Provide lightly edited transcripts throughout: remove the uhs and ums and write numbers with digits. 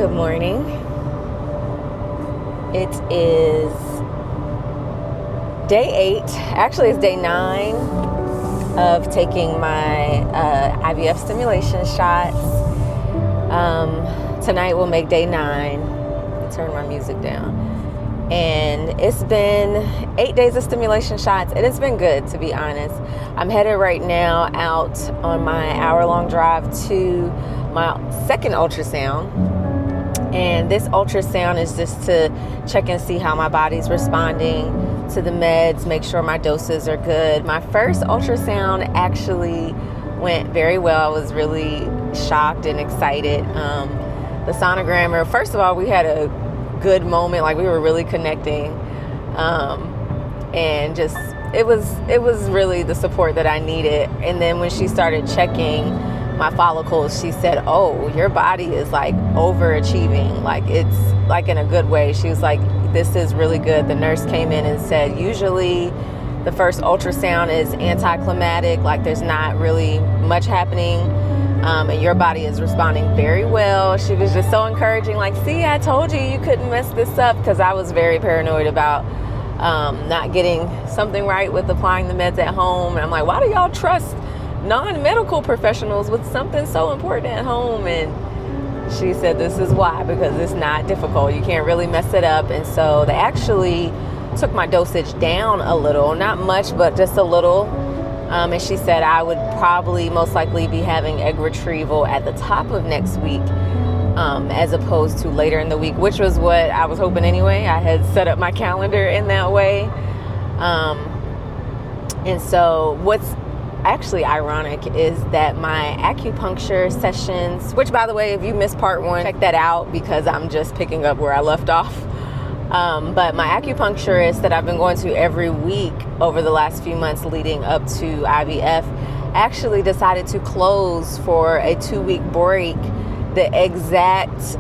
Good morning. It is day 8. Actually, it's day 9 of taking my IVF stimulation shots. Tonight will make day 9. Let me turn my music down. And it's been 8 days of stimulation shots, and it's been good, to be honest. I'm headed right now out on my hour-long drive to my second ultrasound. And this ultrasound is just to check and see how my body's responding to the meds, make sure my doses are good. My first ultrasound actually went very well. I was really shocked and excited. The sonogrammer, first of all, we had a good moment, like we were really connecting, and just it was really the support that I needed. And then when she started checking my follicles, she said, "Oh, your body is like overachieving, like it's like in a good way." She was like, "This is really good." The nurse came in and said, usually the first ultrasound is anticlimactic, like there's not really much happening, and your body is responding very well. She was just so encouraging, like, "See, I told you you couldn't mess this up," because I was very paranoid about not getting something right with applying the meds at home. And I'm like, why do y'all trust non-medical professionals with something so important at home? And she said, this is why, because it's not difficult. You can't really mess it up. And so they actually took my dosage down a little, not much, but just a little. And she said I would probably most likely be having egg retrieval at the top of next week, as opposed to later in the week, which was what I was hoping anyway. I had set up my calendar in that way. And so what's actually ironic is that my acupuncture sessions, which, by the way, if you missed part 1, check that out, because I'm just picking up where I left off. But my acupuncturist that I've been going to every week over the last few months leading up to IVF actually decided to close for a 2-week break, the exact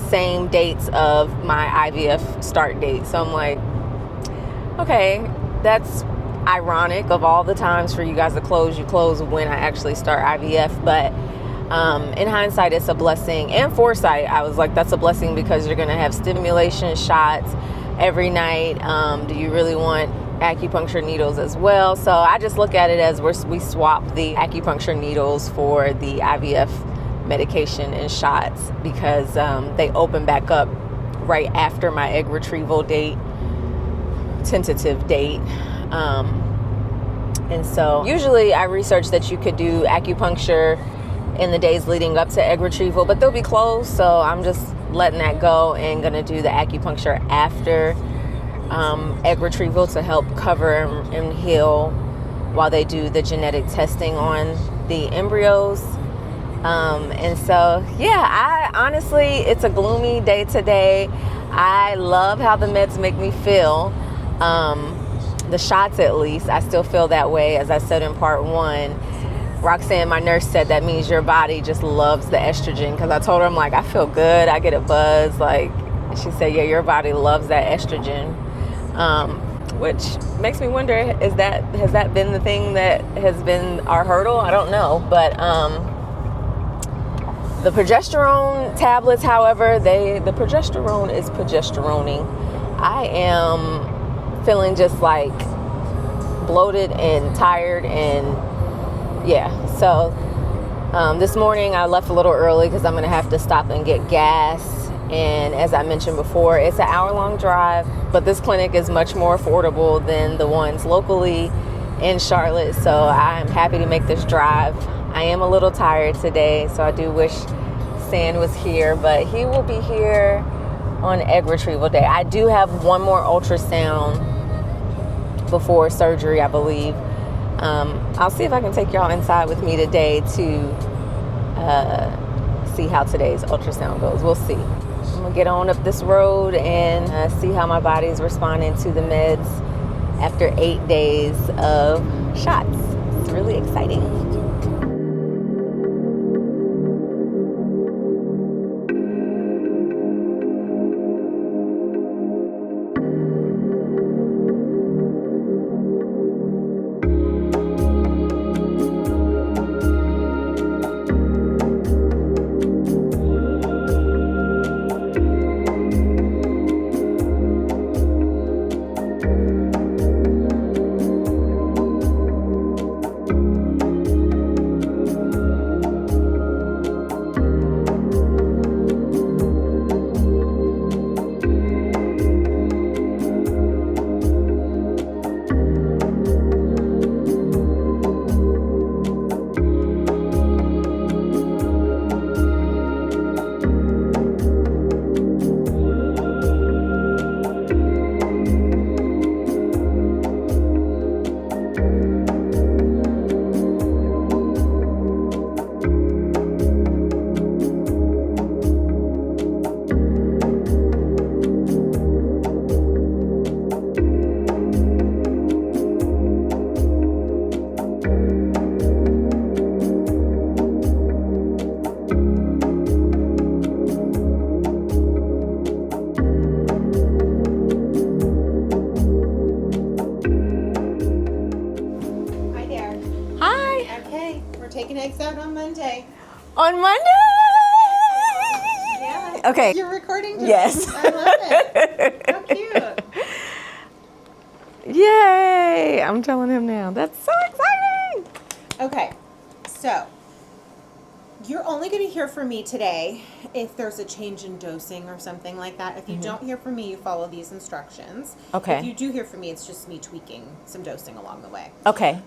same dates of my IVF start date. So I'm like, okay, that's ironic. Of all the times for you guys to close, you close when I actually start IVF. But in hindsight, it's a blessing, and foresight. I was like, that's a blessing, because you're going to have stimulation shots every night. Do you really want acupuncture needles as well? So I just look at it as we swap the acupuncture needles for the IVF medication and shots, because they open back up right after my egg retrieval date, tentative date. And so usually I researched that you could do acupuncture in the days leading up to egg retrieval, but they'll be closed. So I'm just letting that go and going to do the acupuncture after egg retrieval to help cover and heal while they do the genetic testing on the embryos. And so, yeah, honestly, it's a gloomy day today. I love how the meds make me feel. The shots, at least, I still feel that way. As I said in part 1, Roxanne, my nurse, said that means your body just loves the estrogen, because I told her, I'm like, I feel good, I get a buzz, like, she said, yeah, your body loves that estrogen, which makes me wonder, has that been the thing that has been our hurdle? I don't know. But the progesterone tablets, however, the progesterone is progesteroning. I am feeling just like bloated and tired, and yeah. So this morning I left a little early because I'm going to have to stop and get gas. And as I mentioned before, it's an hour-long drive, but this clinic is much more affordable than the ones locally in Charlotte. So I'm happy to make this drive. I am a little tired today, so I do wish Stan was here, but he will be here on egg retrieval day. I do have one more ultrasound before surgery, I believe. I'll see if I can take y'all inside with me today to see how today's ultrasound goes. We'll see. I'm gonna get on up this road and see how my body's responding to the meds after 8 days of shots. It's really exciting. On Monday? Yeah. Okay. You're recording too? Yes. I love it. How cute. Yay! I'm telling him now. That's so exciting! Okay, so you're only going to hear from me today if there's a change in dosing or something like that. If you don't hear from me, you follow these instructions. Okay. If you do hear from me, it's just me tweaking some dosing along the way. Okay.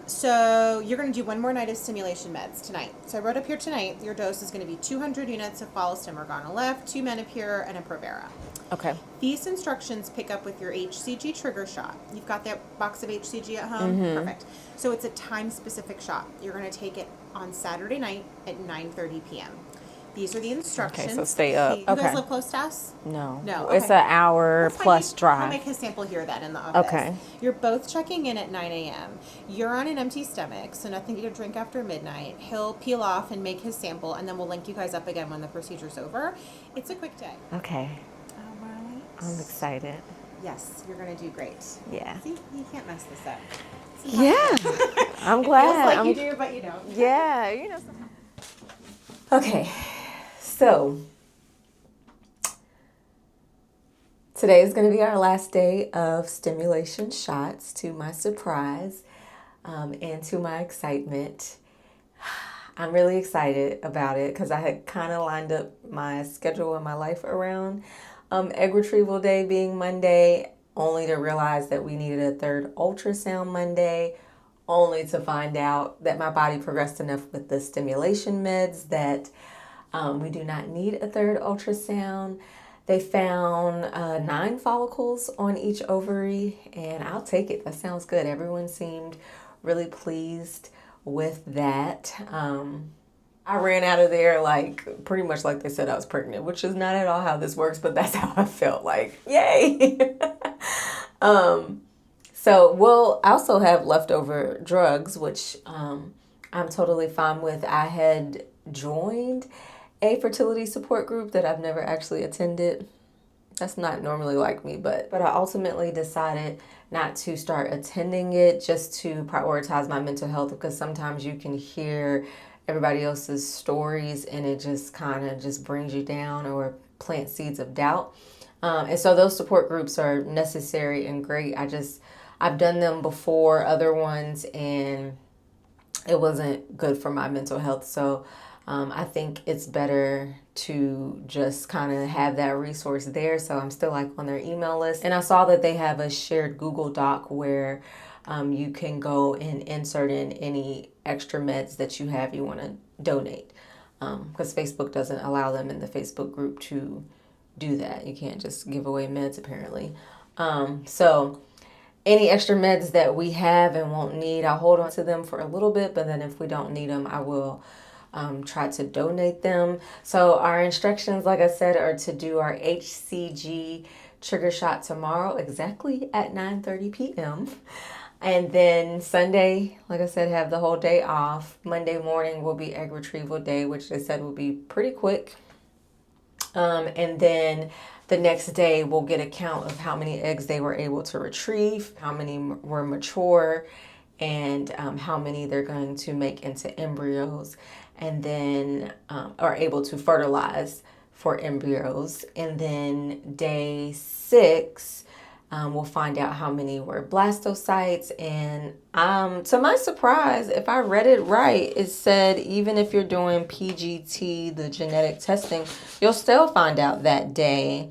So you're going to do one more night of stimulation meds tonight. So I wrote up here tonight, your dose is going to be 200 units of Follistim Organoleft, 2 Menopur, and a Provera. Okay. These instructions pick up with your HCG trigger shot. You've got that box of HCG at home? Perfect. So it's a time-specific shot. You're going to take it on Saturday night at 9:30 p.m. These are the instructions. Okay, so stay up. You guys live close to us? No. No. It's Okay. an hour That's fine. plus I'll drive. make his sample here then in the office. Okay. You're both checking in at 9 a.m. You're on an empty stomach, so nothing to drink after midnight. He'll peel off and make his sample, and then we'll link you guys up again when the procedure's over. It's a quick day. Okay. All right. I'm excited. Yes, you're going to do great. Yeah. See, you can't mess this up. Yeah. I'm glad. Feels like you do, but you don't. Yeah, you know. Okay, so today is going to be our last day of stimulation shots, to my surprise and to my excitement. I'm really excited about it because I had kind of lined up my schedule and my life around egg retrieval day being Monday, only to realize that we needed a third ultrasound Monday, only to find out that my body progressed enough with the stimulation meds that we do not need a third ultrasound. They found 9 follicles on each ovary, and I'll take it. That sounds good. Everyone seemed really pleased with that. I ran out of there like pretty much like they said I was pregnant, which is not at all how this works, but that's how I felt. Like, yay! So we'll also have leftover drugs, which I'm totally fine with. I had joined a fertility support group that I've never actually attended. That's not normally like me, but I ultimately decided not to start attending it just to prioritize my mental health, because sometimes you can hear everybody else's stories and it just kind of just brings you down or plant seeds of doubt. And so those support groups are necessary and great. I've done them before, other ones, and it wasn't good for my mental health. So I think it's better to just kind of have that resource there. So I'm still like on their email list. And I saw that they have a shared Google Doc where you can go and insert in any extra meds that you have you want to donate. Because Facebook doesn't allow them in the Facebook group to do that. You can't just give away meds apparently. So any extra meds that we have and won't need, I'll hold on to them for a little bit, but then if we don't need them, I will try to donate them. So our instructions, like I said, are to do our HCG trigger shot tomorrow exactly at 9:30 p.m. And then Sunday, like I said, have the whole day off. Monday morning will be egg retrieval day, which they said will be pretty quick. And then the next day we'll get a count of how many eggs they were able to retrieve, how many were mature, and how many they're going to make into embryos, and then are able to fertilize for embryos. And then day 6, we'll find out how many were blastocytes. And to my surprise, if I read it right, it said even if you're doing PGT, the genetic testing, you'll still find out that day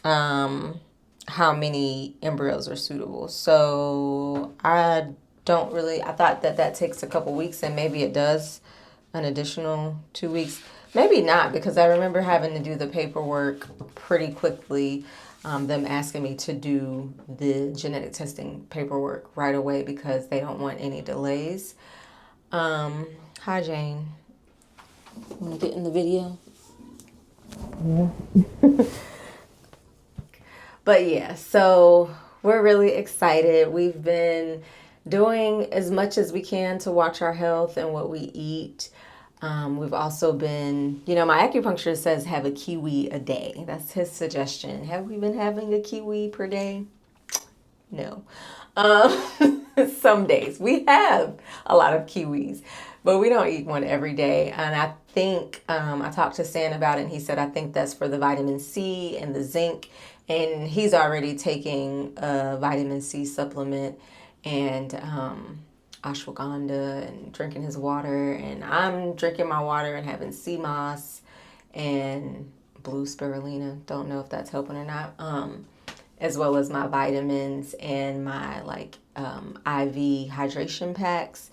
how many embryos are suitable. So I thought that takes a couple weeks, and maybe it does an additional 2 weeks. Maybe not, because I remember having to do the paperwork pretty quickly, them asking me to do the genetic testing paperwork right away because they don't want any delays. Hi, Jane. Want to get in the video? Yeah. But yeah, so we're really excited. We've been doing as much as we can to watch our health and what we eat. We've also been, my acupuncturist says have a kiwi a day. That's his suggestion. Have we been having a kiwi per day? No. Some days we have a lot of kiwis But we don't eat one every day. And I think I talked to Stan about it, and he said, I think that's for the vitamin C and the zinc. And he's already taking a vitamin C supplement and ashwagandha and drinking his water. And I'm drinking my water and having sea moss and blue spirulina. Don't know if that's helping or not. As well as my vitamins and my IV hydration packs,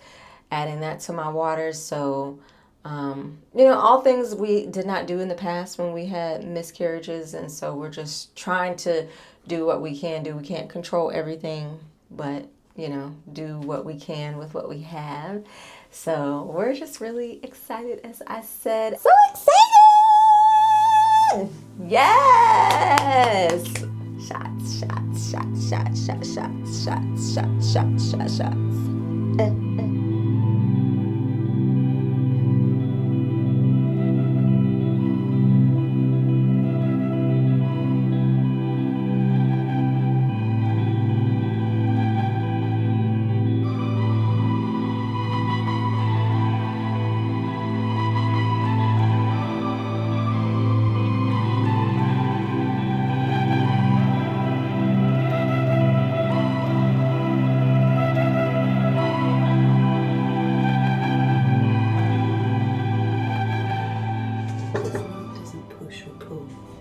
adding that to my water. So, all things we did not do in the past when we had miscarriages. And so we're just trying to do what we can do. We can't control everything, but, do what we can with what we have. So we're just really excited, as I said. So excited! Yes! Shots, shots, shots, shots, shots, shots, shots, shots, shots, shots, shots.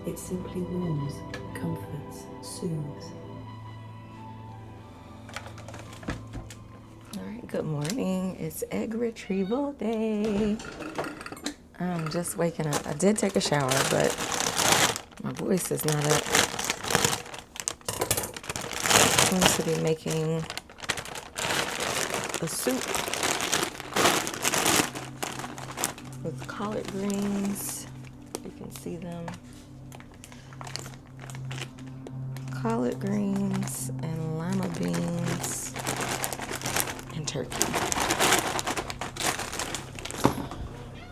It simply warms, comforts, soothes. All right, good morning. It's egg retrieval day. I'm just waking up. I did take a shower, but my voice is not up. I'm going to be making a soup with collard greens. You can see them. Collard greens and lima beans and turkey.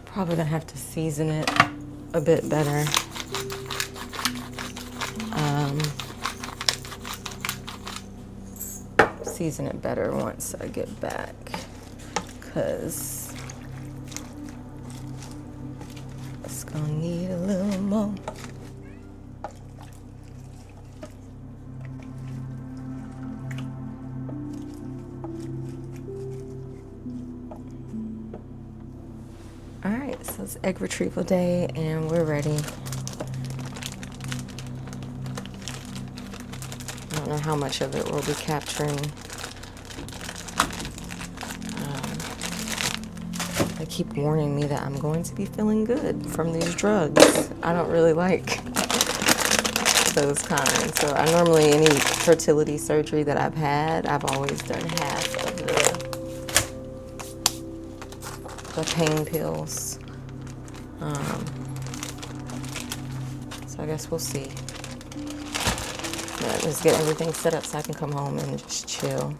Probably gonna have to season it a bit better. Season it better once I get back, because it's gonna need a little more. All right, so it's egg retrieval day and we're ready. I don't know how much of it we'll be capturing. They keep warning me that I'm going to be feeling good from these drugs. I don't really like those kinds. So I normally, any fertility surgery that I've had, I've always done half of the pain pills. So I guess we'll see. But let's get everything set up so I can come home and just chill.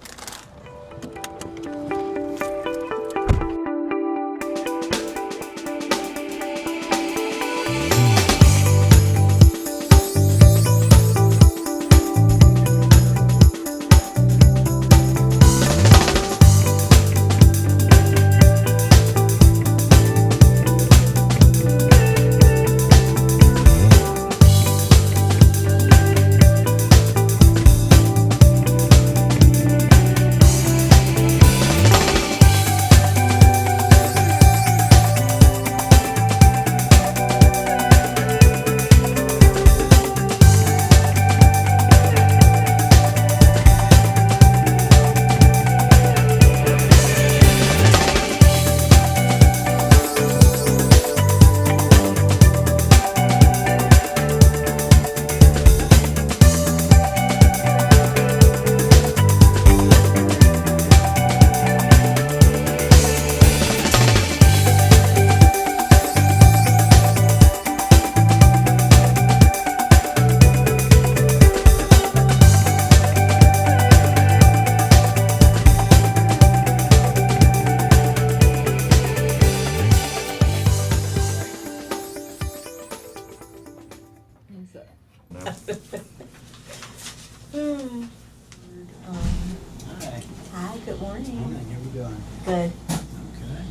Hi. Hi, good morning. Morning. How we doing? Good. Okay.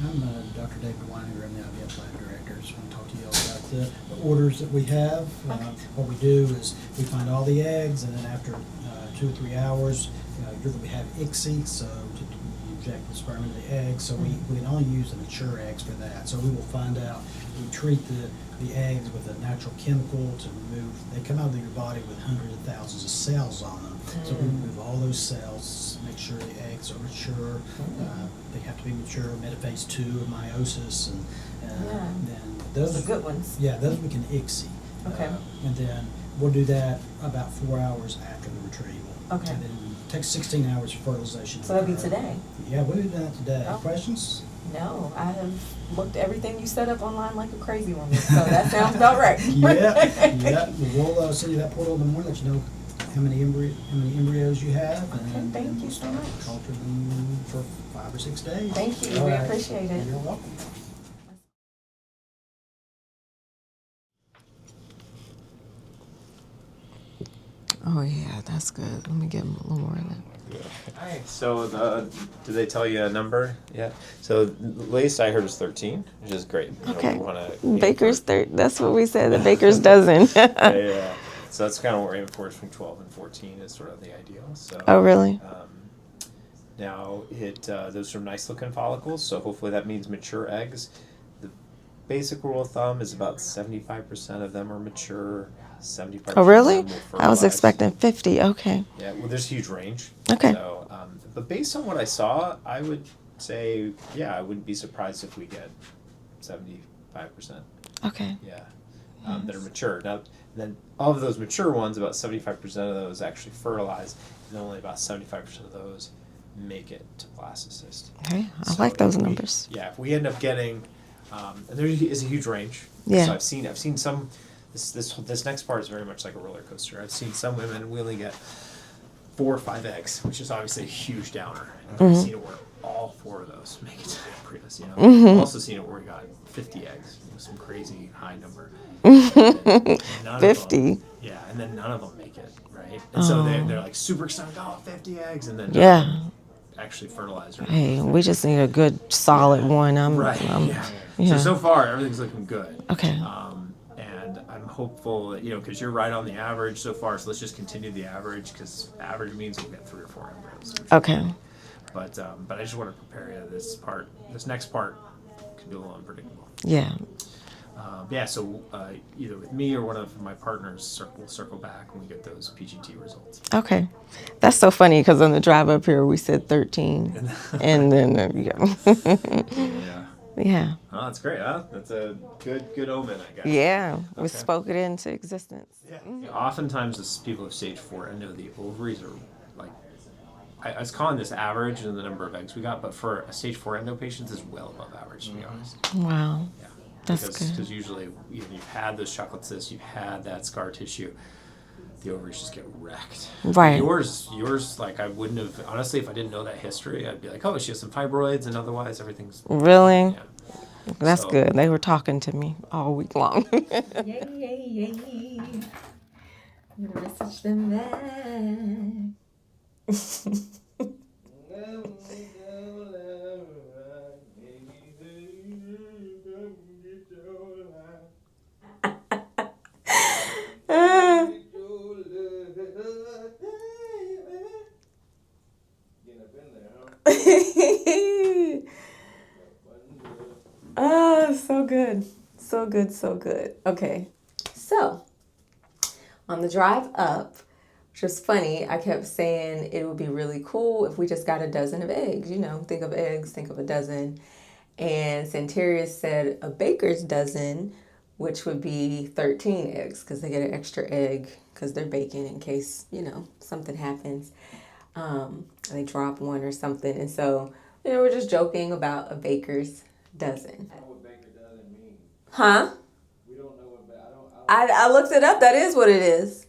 I'm Dr. David Weininger. I'm the IVF lab director. Just want to talk to you all about the orders that we have. What we do is we find all the eggs, and then after 2 or 3 hours, you're going to have ICSI, so you inject the sperm into the egg. So we can only use the mature eggs for that. So we will find out, we treat the eggs with a natural chemical to remove, they come out of your body with hundreds of thousands of cells on them. So we remove all those cells, make sure the eggs are mature. They have to be mature, metaphase 2 of meiosis, and then those are good ones. Yeah, those we can ICSI. Okay. And then we'll do that about 4 hours after the retrieval. Okay. And then it takes 16 hours for fertilization. So that'd be today? Yeah, we'll do that today. Oh. Questions? No, I have looked everything you set up online like a crazy woman, so that sounds about right. Yeah. We'll send you that portal in the morning, let you know how many embryos you have. Okay, and thank then you we'll so start much. culturing them for 5 or 6 days. Thank you. All We right. appreciate it. You're welcome. Oh yeah, that's good. Let me get a little more in it. Hi. So, did they tell you a number? Yeah. So, the latest I heard was 13, which is great. Okay. We wanna Baker's third. That's what we said. The baker's dozen. yeah. So that's kind of what we're aiming for. Between 12 and 14 is sort of the ideal. So. Oh really? Now those are nice looking follicles. So hopefully that means mature eggs. The basic rule of thumb is about 75% of them are mature. 75%. Oh really? Of them will I was fertilize. expecting 50. Okay. Yeah, well, there's a huge range. Okay. So, but based on what I saw, I would say, yeah, I wouldn't be surprised if we get 75%. Okay. Yeah, that are mature. Now, then of those mature ones, about 75% of those actually fertilize, and only about 75% of those make it to blastocyst. Okay. I So like those if we- numbers. Yeah, if we end up getting, and there is a huge range. Yeah. So I've seen some. This next part is very much like a roller coaster. I've seen some women we only get 4 or 5 eggs, which is obviously a huge downer. And I've seen it where all 4 of those make it to Prius, I've also seen it where we got 50 eggs, some crazy high number. And none 50? Of them, yeah, and then none of them make it, right? And so they're like super excited, 50 eggs, and then none of them actually fertilize. Hey, we just need a good solid one. So far everything's looking good. Okay. And I'm hopeful that, because you're right on the average so far, so let's just continue the average, because average means we'll get 3 or 4 embryos. Okay. But I just want to prepare you. This next part can be a little unpredictable. Yeah. So either with me or one of my partners, we'll circle back when we get those PGT results. Okay. That's so funny because on the drive up here we said 13. And then, Yeah. yeah. Oh, that's great. Huh? That's a good omen, I guess. Yeah. We Okay. spoke it into existence. Yeah. Oftentimes, as people with stage 4 endo, the ovaries are like, I was calling this average and the number of eggs we got, but for a stage 4 endo patients, is well above average, to be honest. Wow. Yeah. That's good. Because usually, you've had those chocolate cysts, you've had that scar tissue, the ovaries just get wrecked. Right. Yours, like, I wouldn't have, honestly, if I didn't know that history, I'd be like, oh, she has some fibroids, and otherwise everything's. Really? Yeah. That's So- good. They were talking to me all week long. Yay. I'm gonna message them back. So good. So good, so good. Okay. So, on the drive up, which was funny, I kept saying it would be really cool if we just got a dozen of eggs. Think of eggs, think of a dozen. And Santarius said a baker's dozen, which would be 13 eggs because they get an extra egg because they're baking in case, something happens. They drop one or something. And so, we're just joking about a baker's dozen. Huh? We don't know what I looked it up. That is what it is.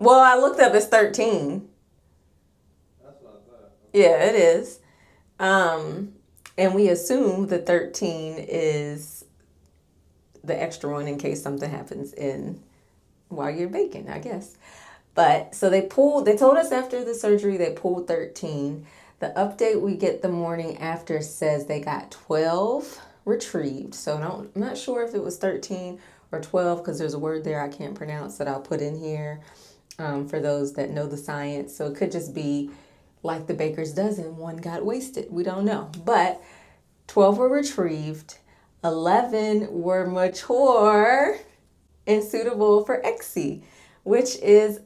Well, I looked up it's 13. That's what I thought. Yeah, it is. And we assume the 13 is the extra one in case something happens while you're baking, I guess. But so they told us after the surgery they pulled 13. The update we get the morning after says they got 12, retrieved. So I'm not sure if it was 13 or 12 because there's a word there I can't pronounce that I'll put in here for those that know the science. So it could just be like the baker's dozen, one got wasted. We don't know. But 12 were retrieved, 11 were mature and suitable for ICSI, which is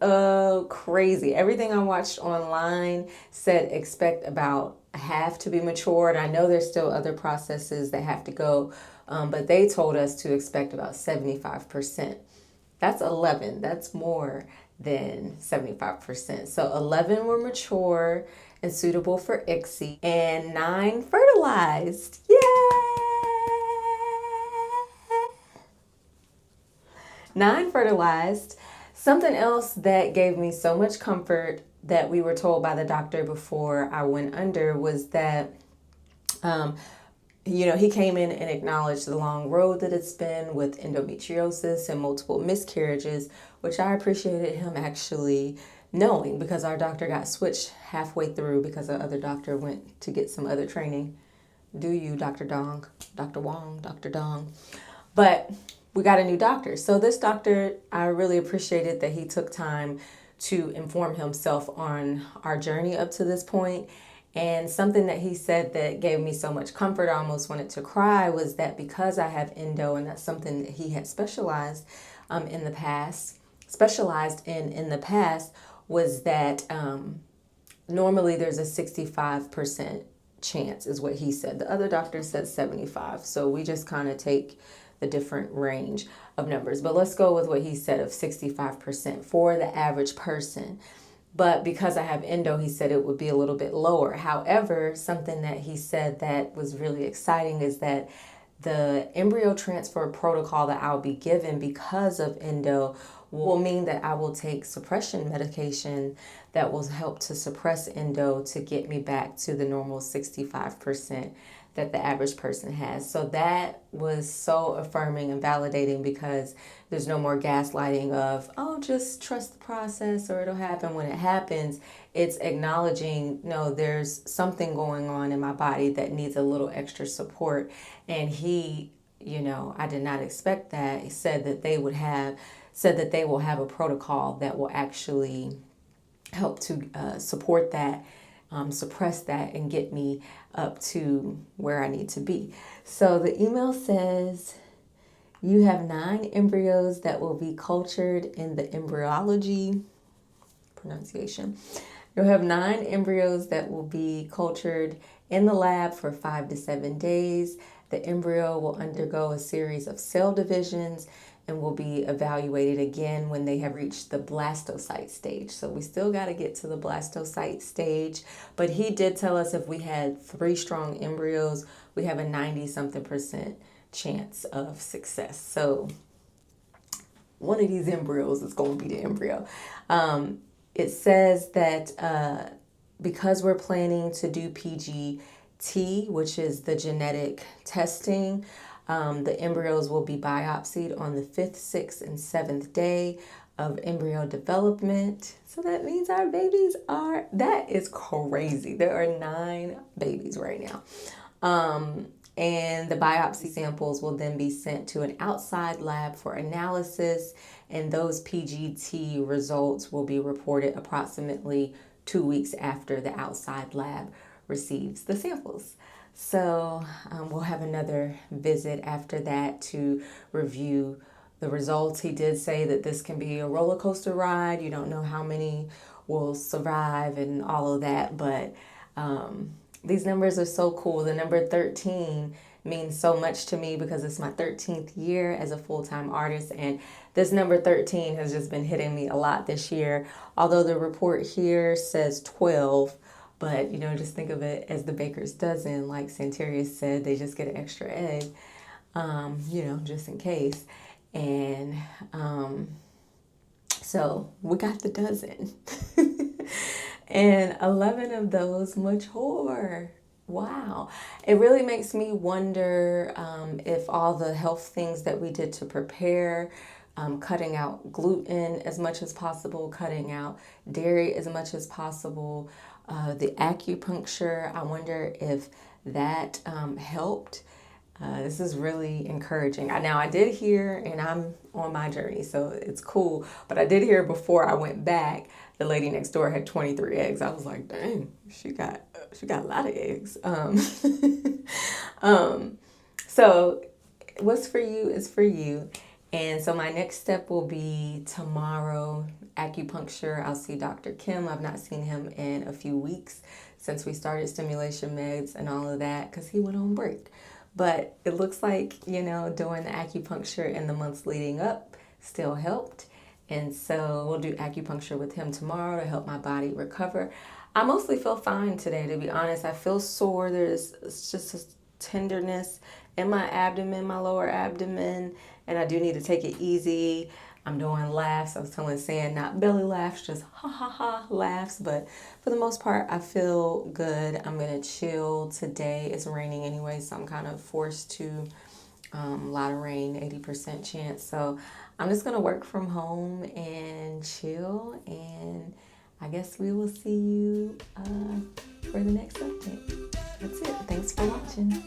crazy. Everything I watched online said expect about half to be matured. I know there's still other processes that have to go, but they told us to expect about 75%. That's 11. That's more than 75%. So 11 were mature and suitable for ICSI, and 9 fertilized. Yay! 9 fertilized. Something else that gave me so much comfort that we were told by the doctor before I went under was that, he came in and acknowledged the long road that it's been with endometriosis and multiple miscarriages, which I appreciated him actually knowing because our doctor got switched halfway through because our other doctor went to get some other training. Do you, Dr. Dong, Dr. Wong, Dr. Dong. But we got a new doctor. So this doctor, I really appreciated that he took time to inform himself on our journey up to this point. And something that he said that gave me so much comfort, I almost wanted to cry, was that because I have endo, and that's something that he had specialized in the past, was that normally there's a 65% chance is what he said. The other doctor said 75. So we just kind of take the different range of numbers. But let's go with what he said of 65% for the average person. But because I have endo, he said it would be a little bit lower. However, something that he said that was really exciting is that the embryo transfer protocol that I'll be given because of endo will mean that I will take suppression medication that will help to suppress endo to get me back to the normal 65% that the average person has. So that was so affirming and validating because there's no more gaslighting of, oh, just trust the process or it'll happen when it happens. It's acknowledging, no, there's something going on in my body that needs a little extra support. And he, I did not expect that. He said that they will have a protocol that will actually help to support that, suppress that, and get me up to where I need to be. So the email says, you have 9 embryos that will be cultured in the embryology pronunciation. You'll have 9 embryos that will be cultured in the lab for 5 to 7 days. The embryo will undergo a series of cell divisions and will be evaluated again when they have reached the blastocyte stage. So we still got to get to the blastocyte stage. But he did tell us if we had 3 strong embryos, we have a 90-something% chance of success. So one of these embryos is going to be the embryo. It says that because we're planning to do PGT, which is the genetic testing, the embryos will be biopsied on the 5th, 6th, and 7th day of embryo development. So that means our babies that is crazy. There are 9 babies right now. And the biopsy samples will then be sent to an outside lab for analysis, and those PGT results will be reported approximately 2 weeks after the outside lab receives the samples. So we'll have another visit after that to review the results. He did say that this can be a roller coaster ride. You don't know how many will survive and all of that, but these numbers are so cool. The number 13 means so much to me because it's my 13th year as a full-time artist, and this number 13 has just been hitting me a lot this year. Although the report here says 12, but just think of it as the baker's dozen, like Santarius said, they just get an extra egg, just in case. And so we got the dozen. And 11 of those mature. Wow. It really makes me wonder if all the health things that we did to prepare, cutting out gluten as much as possible, cutting out dairy as much as possible, the acupuncture, I wonder if that helped. This is really encouraging. Now, I did hear, and I'm on my journey, so it's cool, but I did hear before I went back, the lady next door had 23 eggs. I was like, dang, she got a lot of eggs. So what's for you is for you. And so my next step will be tomorrow, acupuncture. I'll see Dr. Kim. I've not seen him in a few weeks since we started stimulation meds and all of that because he went on break. But it looks like, doing the acupuncture in the months leading up still helped. And so we'll do acupuncture with him tomorrow to help my body recover. I mostly feel fine today, to be honest. I feel sore. There's just a tenderness in my abdomen, my lower abdomen, and I do need to take it easy. I'm doing laughs. I was telling Sam, not belly laughs, just ha ha ha laughs. But for the most part, I feel good. I'm going to chill today. It's raining anyway, so I'm kind of forced to. A lot of rain, 80% chance. So I'm just going to work from home and chill. And I guess we will see you for the next update. That's it. Thanks for watching.